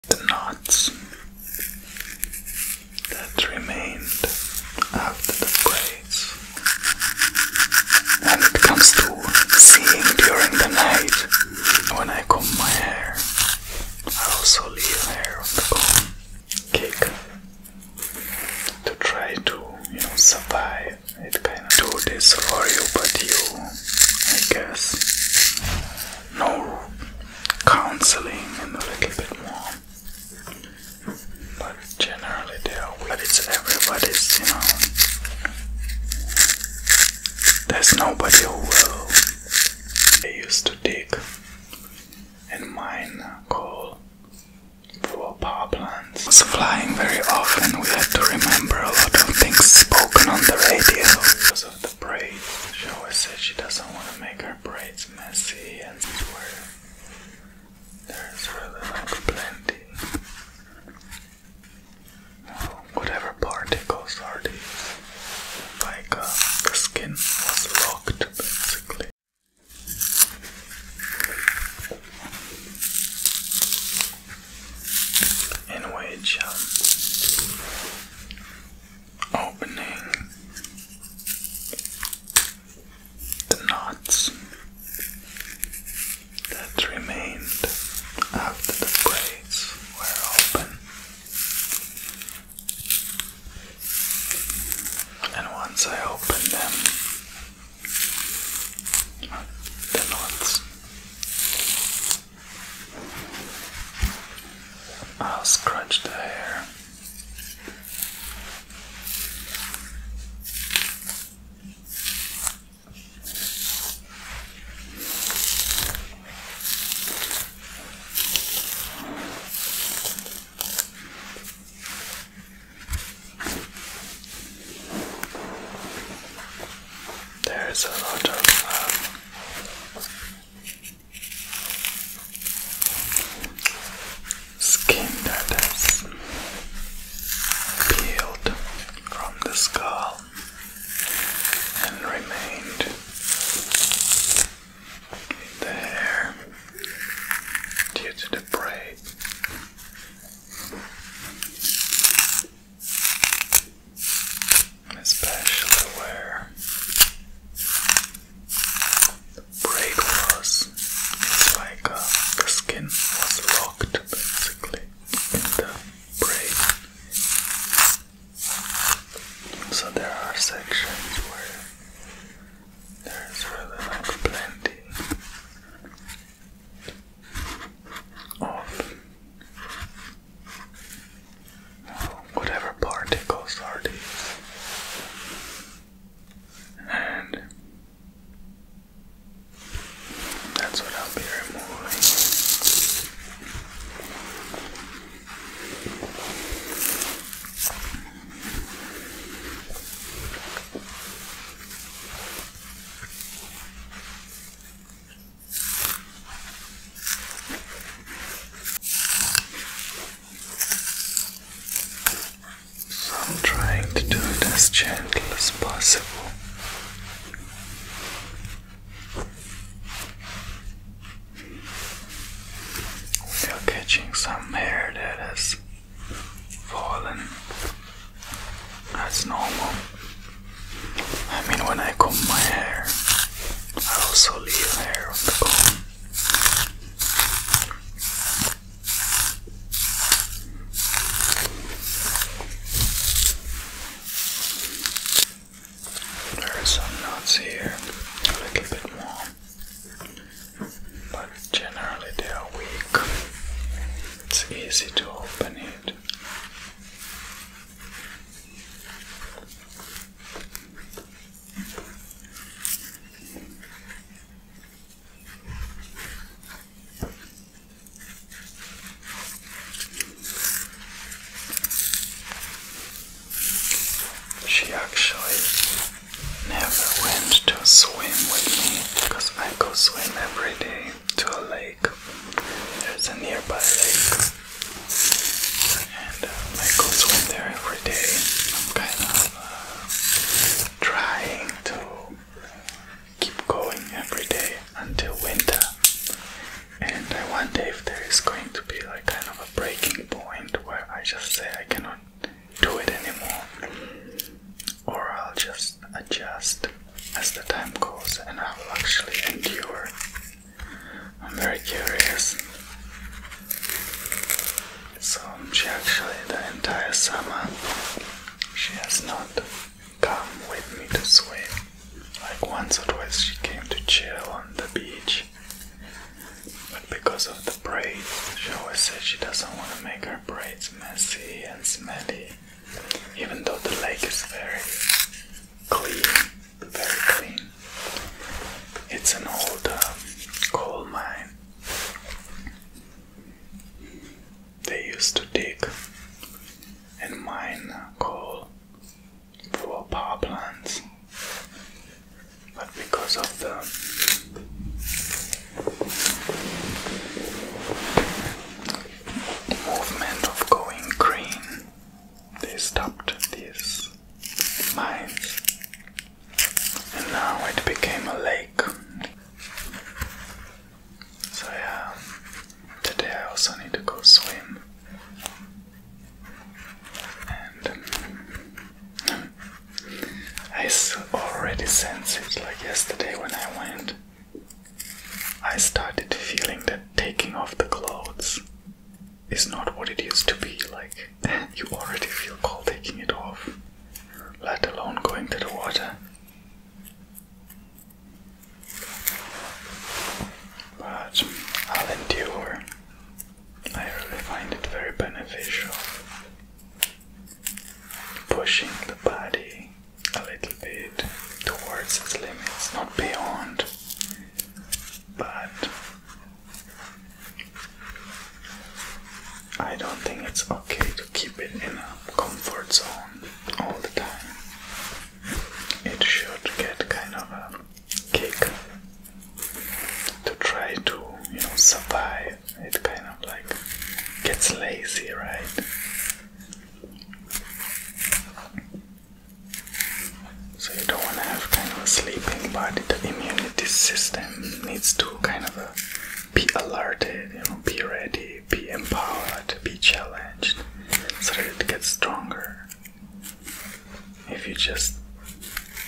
the knots that remained after the braids. When it comes to seeing during the night, when I comb my hair, I also leave hair on the comb kick to try to, survive. It kind of do this for you, but you, I guess, no counseling and a little bit more. But generally they are weird. But it's everybody's, there's nobody who will. They used to dig and mine coal for power plants. I was flying very often. We had to remember a lot of things spoken on the radio because of the braids. She always said she doesn't want to make her braids messy, and where there's really plenty. Well, whatever particles are these? Like the skin was locked basically. In which opening the knots that remained after the braids were open, and once I opened them, the knots, I'll scratch the hair. There's a lot of skin that has peeled from the skull and remained in the hair due to the braid. Especially where the braid was, it's like the skin was locked basically in the braid. So there are sections where there's really plenty of whatever particles are these. And that's what I'll be removing. So I'm trying to do it as gentle as possible. We are catching some hair that has fallen. That's normal. I mean, when I comb my hair, I also leave hair on the comb. There are some knots here, a little bit more, but generally they are weak. It's easy to open it. She actually never went to swim with me because I go swim every day to a lake. There's a nearby lake, and just say I cannot do it anymore, or I'll just adjust as the time goes and I will actually endure. I'm very curious. So she actually, the entire summer, she has not come with me to swim. Like once or twice she came to chill on the beach. But because of the braids, she always said she doesn't want to make her braids messy and smelly. Even though the lake is very clean, very clean. It's an old coal mine. They used to dig and mine coal for power plants. But because of the movement of going green, they stopped these mines, and now it became a lake. So yeah, today I also need to go swim, and I already sense it. Like yesterday when I went, I started feeling that taking off the clothes is not what it used to be. Like, you already feel cold taking it off, let alone going to the water. But I'll endure. I really find it very beneficial. Pushing the body a little bit towards its limits, not beyond, but I don't think it's okay to keep it in a comfort zone all the time. It should get kind of a kick to try to, survive. It kind of like gets lazy, right? So you don't want to have kind of a sleeping body. The immunity system needs to kind of be alerted, be ready, be empowered, be challenged, so that it gets stronger. If you just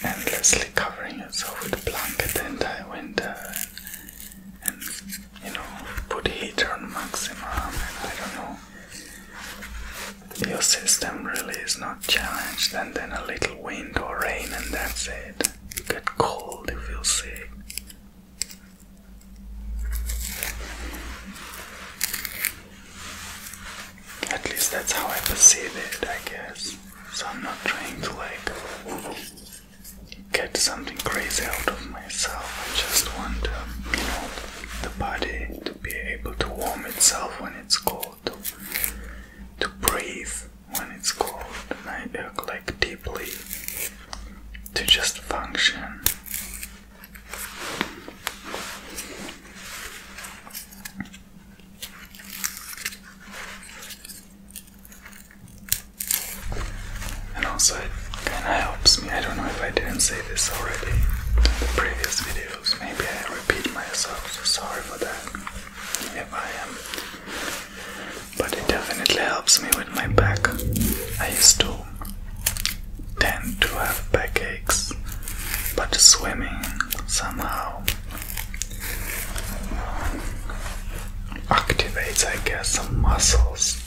endlessly covering yourself with a blanket the entire winter and put heater on maximum, and I don't know, your system really is not challenged, and then a little wind or rain and that's it. You get cold, you feel sick. At least that's how I perceive it, I guess. So I'm not trying to get something crazy out of myself. I just want the body to be able to warm itself when it's cold, to breathe when it's cold, and like deeply, to just function. And also it kinda helps me. I don't know if I didn't say this already in the previous videos. Maybe I repeat myself, so sorry for that if I am. But it definitely helps me with my back. I used to tend to have backaches, but swimming somehow activates, I guess, some muscles,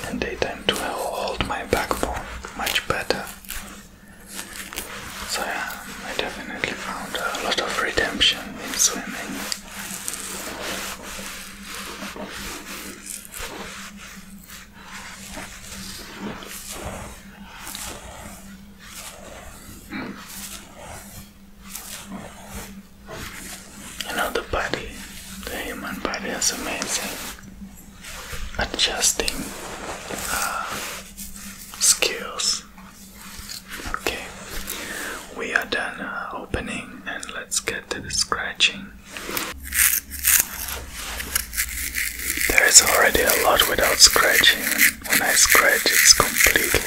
and they tend to hold my backbone much better. So yeah, I definitely found a lot of redemption in swimming. The body, the human body is amazing adjusting skills. Okay, we are done opening, and let's get to the scratching. There is already a lot without scratching. When I scratch, it's completely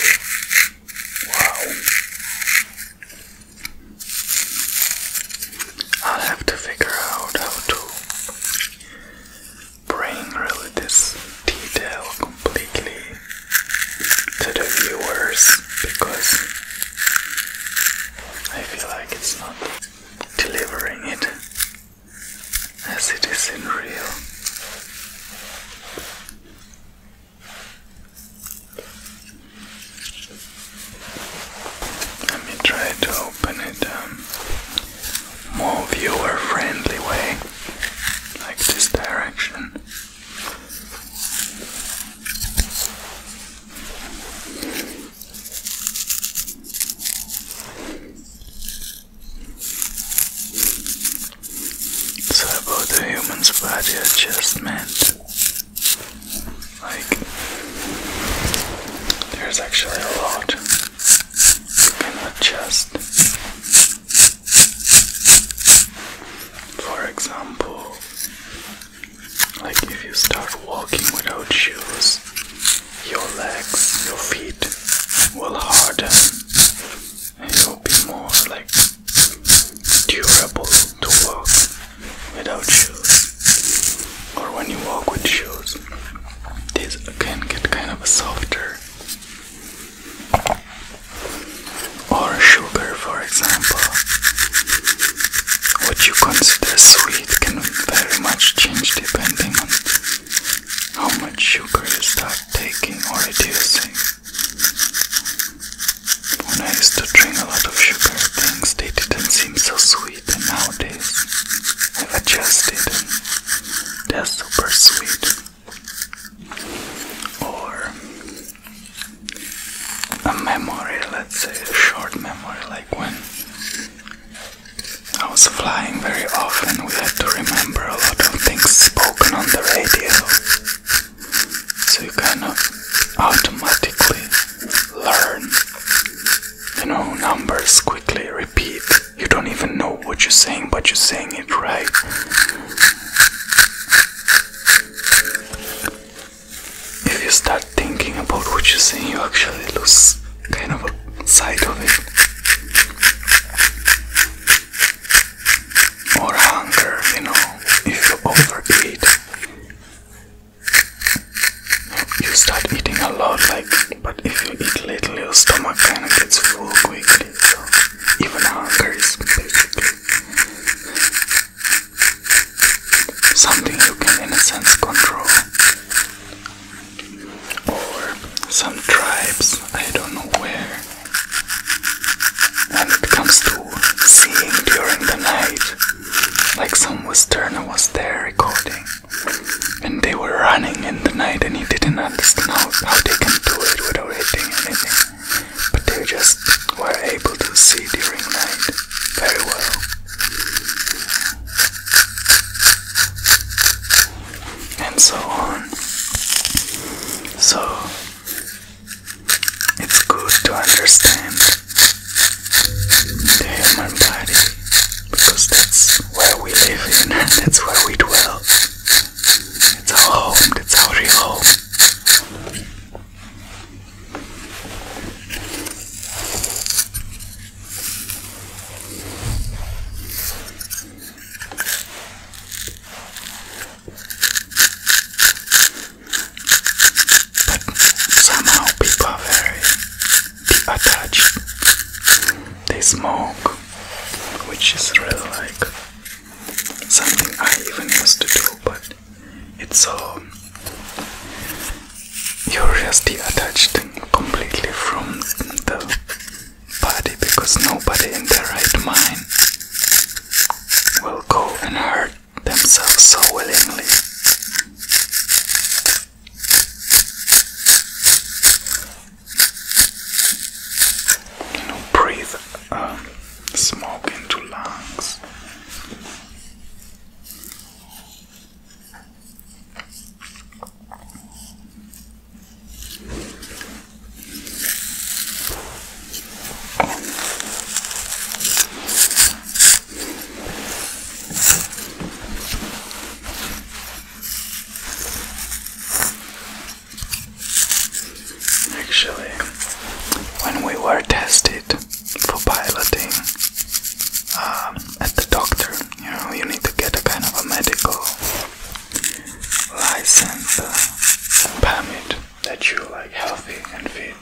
wow. I'll have to figure out how to bring really this detail completely body adjustment. Like, there's actually a lot you can adjust. For example, like if you start walking without shoes, your legs, your feet will harden and you'll be more like durable to walk without shoes. Or when you walk with shoes, these can get kind of softer. Or sugar, for example. What you consider sweet can very much change depending on how much sugar you start taking or reducing. When I used to drink a lot of sugar things, they didn't seem so sweet, and nowadays I've adjusted and they're super sweet. Or a memory, let's say a short memory, like when I was flying very often, we had to remember a lot of things spoken on the radio. So you kind of automatically learn, numbers quickly, repeat. You don't even know what you're saying, but you're saying it right. If you start thinking about what you're saying, you actually lose kind of a sight of it. Or hunger, if you overeat, you start eating a lot, but if you eat little, your stomach kind of gets full quickly, so even hunger is basically something you can in a sense control. Or some tribes, I don't know where, when it comes to seeing during the night, like some Westerner was there recording, and they were running in the night, and he didn't understand how they can do it without hitting anything, but they just were able to see during night very well. And so on. So it's good to understand the human body, because that's where we live in, that's where we dwell. It's our home, that's our real home. But somehow people are very attached. They smoke, which is really like something I even used to do, but it's so you're just detached completely from the body, because nobody in their right mind will go and hurt themselves so willingly. Breathe smoke into lungs. Actually, when we were tested for piloting at the doctor, you need to get a kind of a medical license, permit that you're like healthy and fit.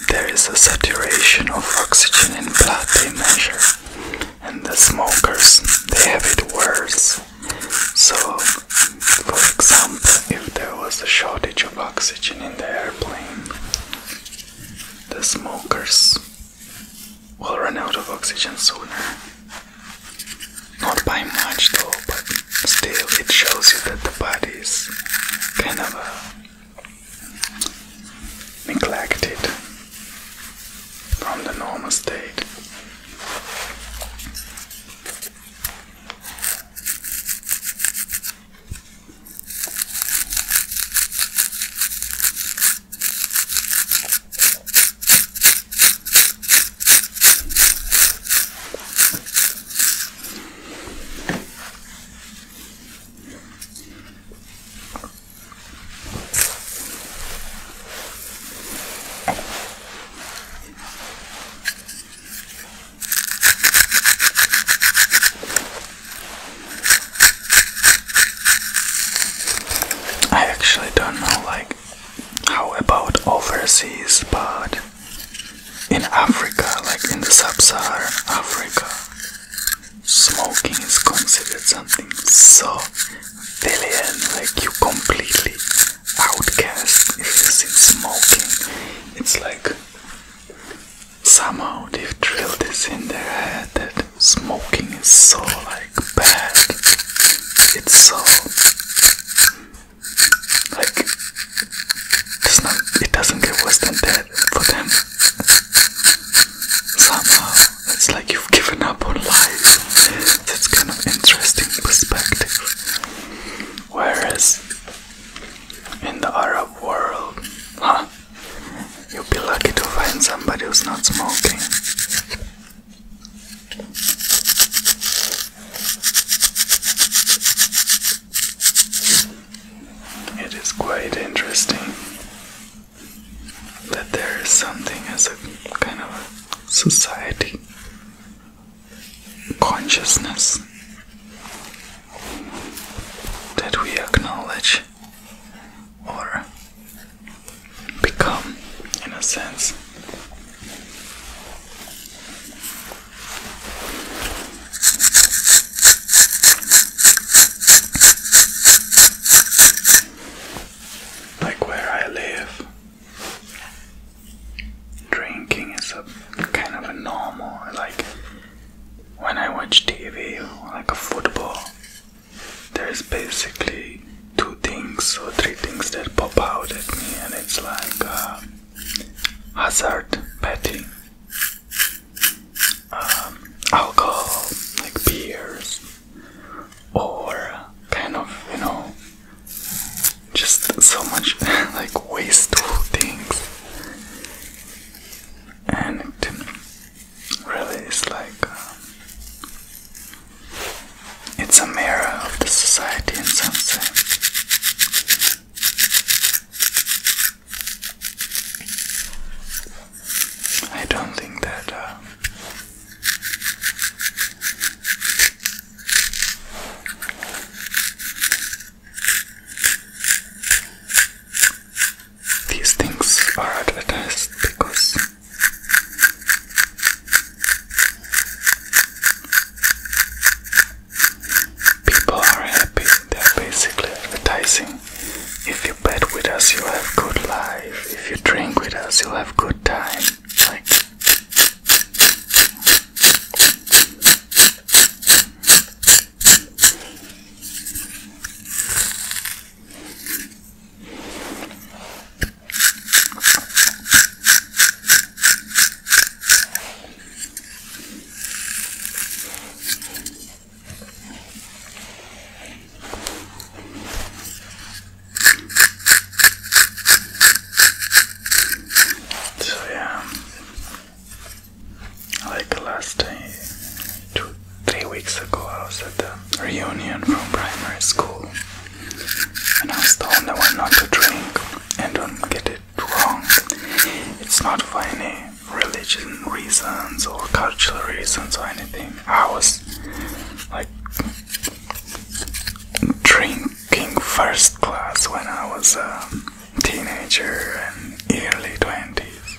There is a saturation of oxygen in blood they measure, and the smokers, they have it worse. So, for example, if there was a shortage of oxygen in the airplane, the smokers will run out of oxygen sooner. Not by much though, but still it shows you that the body is kind of neglected from the normal state. actually don't know like how about overseas, but in Africa, like in the sub-Saharan Africa, smoking is considered something so villain, like you completely outcast if you've seen smoking. It's like somehow they've drilled this in their head that smoking is so like bad. It's so like it doesn't get worse than that for them. Somehow it's like you've given up on life. That's kind of interesting perspective. Whereas in the Arab world, you'll be lucky to find somebody who's not smoking. It is quite interesting that there is something as a kind of a society consciousness that we acknowledge or become, in a sense. Like where I live, drinking is a kind of a normal, like when I watch TV, like a football, there's basically 2 things or 3 things that pop out at me, and it's like hazard, betting, alcohol, like beers, or kind of, just so much like wasteful things. And it really is like it's a mirror of the society in some sense. I don't think that these things are advertised because people are happy. They're basically advertising, if you bet with us you'll have good life, if you drink with us you'll have good time. Like last 2-3 weeks ago I was at the reunion from primary school, and I was the only one not to drink. And don't get it wrong, it's not for any religion reasons or cultural reasons or anything. I was like drinking first class when I was a teenager and early 20s,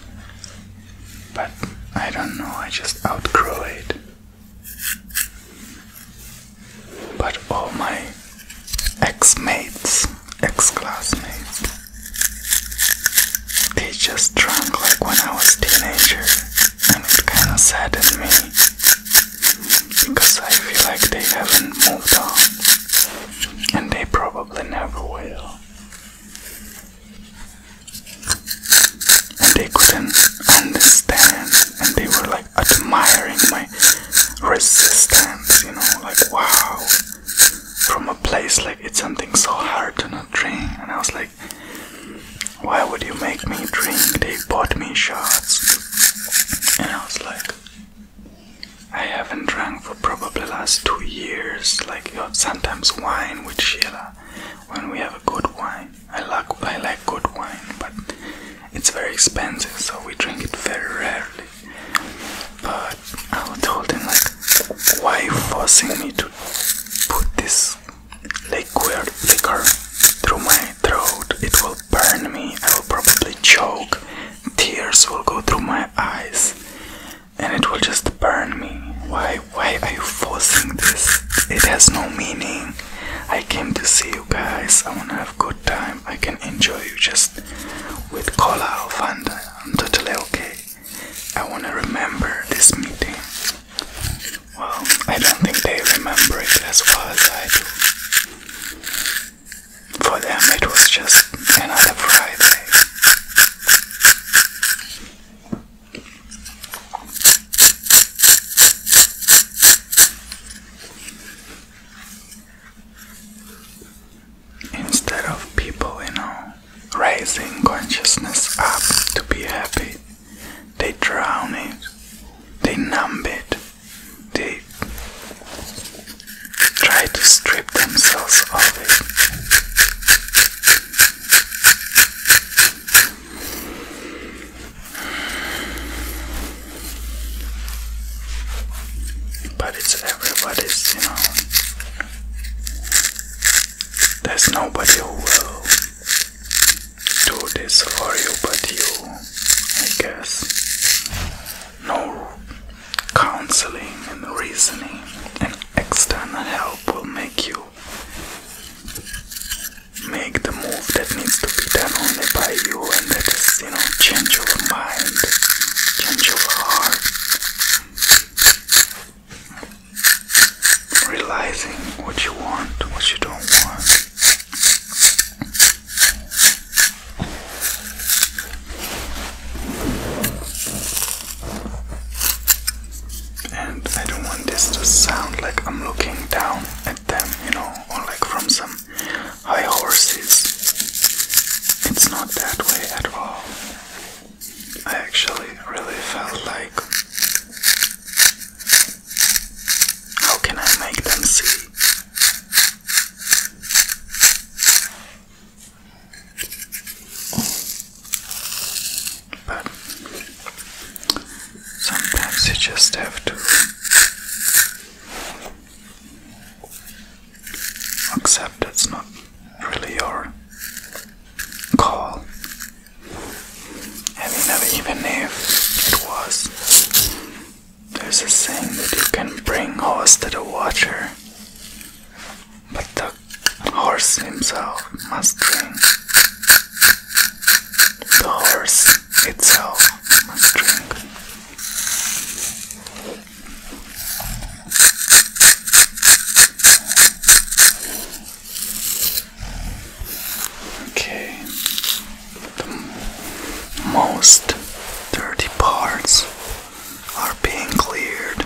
but I don't know, I just outgrew it. But all my ex-mates, ex-classmates, they just drank like when I was a teenager, and it kinda saddened me, because I feel like they haven't moved on, and they probably never will. And they couldn't understand, and they were like admiring my resistance, like wow, from a place like it's something so hard to not drink. And I was like, why would you make me drink? They bought me shots. And I was like, I haven't drank for probably last 2 years, like sometimes wine with Sheila, when we have a good wine. I like good wine, but it's very expensive, so we drink it very rarely. But I told him, like, why are you forcing me to put this liquor through my throat? enjoy you just with call off, and I'm totally okay. I want to remember this meeting. Well, I don't think they remember it as well as I do. For them it was just another Friday. Instead of people, raising consciousness up to be happy, they drown it, they numb it, they try to strip themselves of it. But it's everybody's, there's nobody who will do this for you but you, I guess. No counseling and reasoning and external help will make you make the move that needs to be done only by you, and that is, change your mind, change your heart, realizing what you want, what you don't want. And I don't want this to sound like I'm looking down at them, or like from some high horses. It's not that way at all. I actually really felt like, how can I make them see? But sometimes you just have to accept that's not really your call. And even if it was, there's a saying that you can bring horse to the water, but the horse himself must drink. The horse itself must drink. Okay, the most dirty parts are being cleared.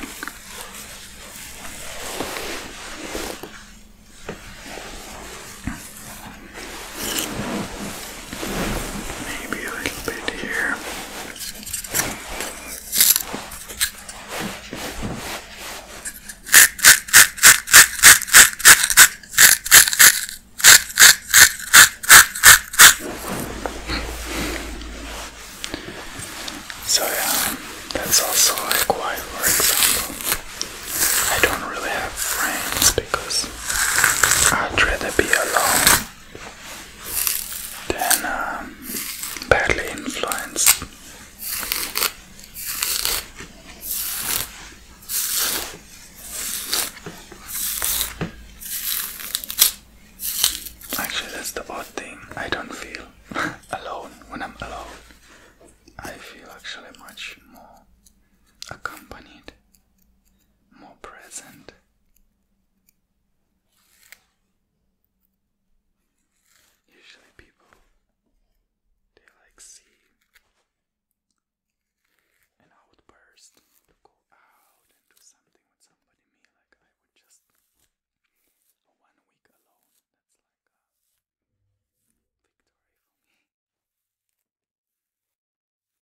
Maybe a little bit here. So yeah, that's also like why, for example, I don't really have friends, because I'd rather be alone than badly influenced. Actually, that's the odd thing. I don't feel